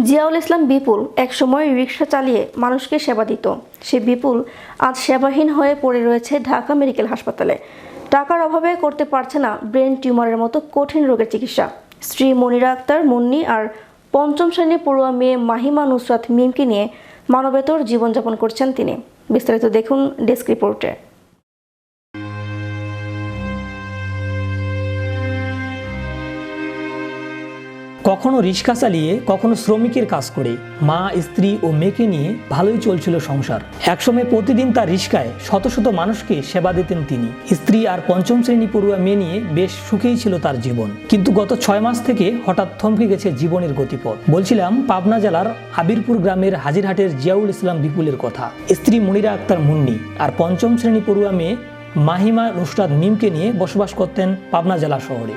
জিয়াউল ইসলাম বিপুল একসময় রিকশা চালিয়ে মানুষকে সেবা দিত। সে বিপুল আজ সেবাহীন হয়ে পড়ে রয়েছে ঢাকা মেডিকেল হাসপাতালে। টাকার অভাবে করতে পারছে না ব্রেন টিউমারের মতো কঠিন রোগের চিকিৎসা। স্ত্রী মনিরা আক্তার মুন্নি আর পঞ্চম শ্রেণী পড়ুয়া মেয়ে মাহিমা নুসরাত মিমকে নিয়ে মানবেতর জীবনযাপন করছেন তিনি। বিস্তারিত দেখুন ডেস্ক রিপোর্টে। কখনো রিক্সা চালিয়ে কখনো শ্রমিকের কাজ করে মা, স্ত্রী ও মেয়েকে নিয়ে ভালোই চলছিল সংসার। একসময় প্রতিদিন তার রিক্সায় শত শত মানুষকে সেবা দিতেন তিনি। স্ত্রী আর পঞ্চম শ্রেণী পড়ুয়া মেয়ে নিয়ে বেশ সুখেই ছিল তার জীবন। কিন্তু গত 6 মাস থেকে হঠাৎ থমকে গেছে জীবনের গতিপথ। বলছিলাম পাবনা জেলার আবিরপুর গ্রামের হাজিরহাটের জিয়াউল ইসলাম বিপুলের কথা। স্ত্রী মনিরা আক্তার মুন্নি আর পঞ্চম শ্রেণী পড়ুয়া মেয়ে মাহিমা নুসরাত মিমকে নিয়ে বসবাস করতেন পাবনা জেলা শহরে।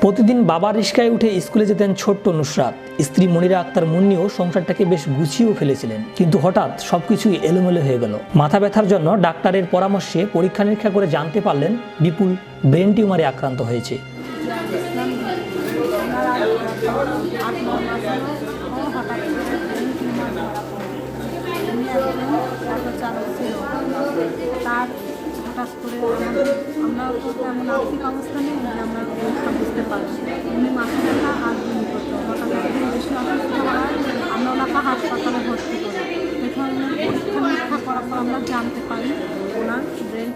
প্রতিদিন বাবার রিক্সায় উঠে স্কুলে যেতেন ছোট্ট নুসরাত। স্ত্রী মনিরা আক্তার মুন্নিও সংসারটাকে বেশ গুছিয়েও ফেলেছিলেন। কিন্তু হঠাৎ সবকিছুই এলোমেলো হয়ে গেল। মাথা ব্যথার জন্য ডাক্তারের পরামর্শে পরীক্ষা নিরীক্ষা করে জানতে পারলেন বিপুল ব্রেন টিউমারে আক্রান্ত হয়েছে। হঠাৎ করে আমরা তো তেমন আর্থিক অবস্থা নেই যে আমরা বুঝতে পারছি। উনি মাথা ব্যথা আর বমি করতো। হঠাৎ একদিন বেশি অসুস্থ হওয়ায় আমরা ওনাকে হাসপাতালে ভর্তি করি। এখানে পরীক্ষা নিরীক্ষা করার পর আমরা জানতে পারি ওনার ব্রেন।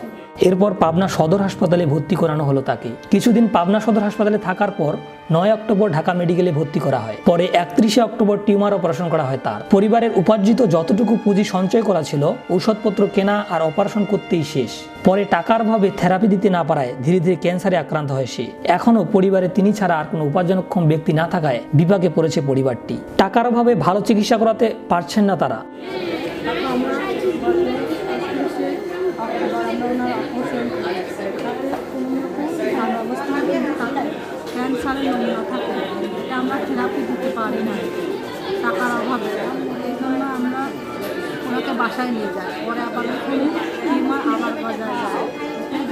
এরপর পাবনা সদর হাসপাতালে ভর্তি করানো হলো তাকে। কিছুদিন পাবনা সদর হাসপাতালে থাকার পর 9 অক্টোবর ঢাকা মেডিকেলে ভর্তি করা হয়। পরে 31 অক্টোবর টিউমার অপারেশন করা হয় তার। পরিবারের উপার্জিত যতটুকু পুঁজি সঞ্চয় করা ছিল ঔষধপত্র কেনা আর অপারেশন করতেই শেষ। পরে টাকার অভাবে থেরাপি দিতে না পারায় ধীরে ধীরে ক্যান্সারে আক্রান্ত হয় সে। এখনও পরিবারে তিনি ছাড়া আর কোনো উপার্জনক্ষম ব্যক্তি না থাকায় বিপাকে পড়েছে পরিবারটি। টাকার অভাবে ভালো চিকিৎসা করাতে পারছেন না তারা। ক্যান্সারের নমুনা থাকে, এটা আমরা থেরাপি দিতে পারি না টাকার অভাবে। এই জন্য আমরা ওনাকে বাসায় নিয়ে যাই। পরে আবার ওখানে টিউমার আবার গজায় যায়।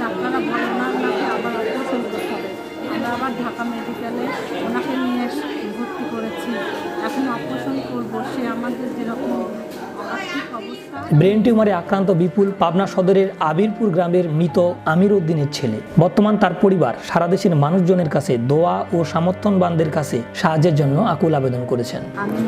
ডাক্তাররা বলে ওনাকে আবার অপারেশন করতে হবে। আমরা আবার ঢাকা মেডিকেলে ওনাকে নিয়ে ভর্তি করেছি। এখন অপারেশন করবো। সে আমাদের যেরকম আর্থিক অবস্থা। ব্রেন টিউমারে আক্রান্ত বিপুল পাবনা সদরের আবিরপুর গ্রামের মৃত আমির উদ্দিনের ছেলে। বর্তমান তার পরিবার সারা দেশের মানুষজনের কাছে দোয়া ও সমর্থনবানদের কাছে সাহায্যের জন্য আকুল আবেদন করেছেন। আমি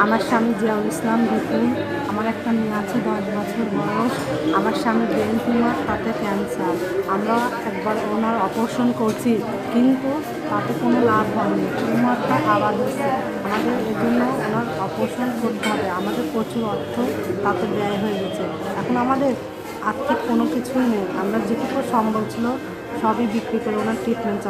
আমার স্বামী জিয়াউল ইসলাম বিপুল, আমার একটা মেয়ে আছে 10 বছর বয়স। আমার স্বামী ব্রেন টিউমার, তাতে ক্যান্সার। আমরা একবার ওনার অপারেশন করছি, কিন্তু তাতে কোনো লাভ হয়নি। টিউমারটা আবার হচ্ছে। আমাদের এই জন্য ওনার অপারেশন করতে হবে। আমাদের প্রচুর অর্থ তাতে ব্যয় হয়ে গেছে। এখন আমাদের আর্থিক কোনো কিছুই নেই। আমরা যেটুকু সম্ভব ছিল সবই বিক্রি করে ওনার ট্রিটমেন্ট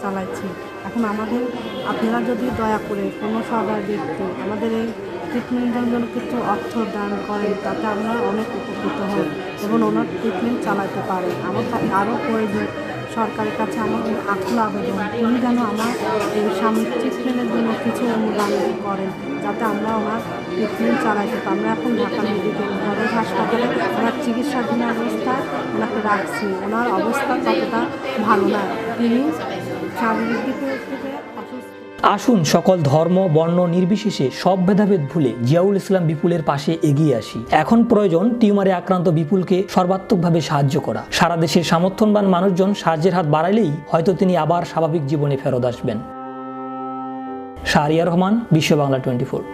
চালাচ্ছি। এখন আমাদের আপনারা যদি দয়া করে কোনো সবার ব্যক্তি আমাদের এই ট্রিটমেন্টের জন্য কিছু অর্থ দান করেন, তাতে আমরা অনেক উপকৃত হই এবং ওনার ট্রিটমেন্ট চালাতে পারি। আমার আরও প্রয়োজন। সরকারের কাছে আমার আকুল আবেদন, তিনি যেন আমার এই স্বামীর ট্রিটমেন্টের জন্য কিছু অনুদান করেন, যাতে আমরা ওনার ট্রিটমেন্ট চালাইতে পারি। আমরা এখন ঢাকা মেডিকেল কলেজ হাসপাতালে ওনার চিকিৎসাধীন অবস্থায় ওনাকে রাখছি। ওনার অবস্থা ততটা ভালো না, তিনি শারীরিক দিক থেকে অসুস্থ। আসুন সকল ধর্ম বর্ণ নির্বিশেষে সব ভেদাভেদ ভুলে জিয়াউল ইসলাম বিপুলের পাশে এগিয়ে আসি। এখন প্রয়োজন টিউমারে আক্রান্ত বিপুলকে সর্বাত্মকভাবে সাহায্য করা। সারা দেশের সামর্থ্যবান মানুষজন সাহায্যের হাত বাড়াইলেই হয়তো তিনি আবার স্বাভাবিক জীবনে ফেরত আসবেন। শাহরিয়ার রহমান, বিশ্ব বাংলা 24।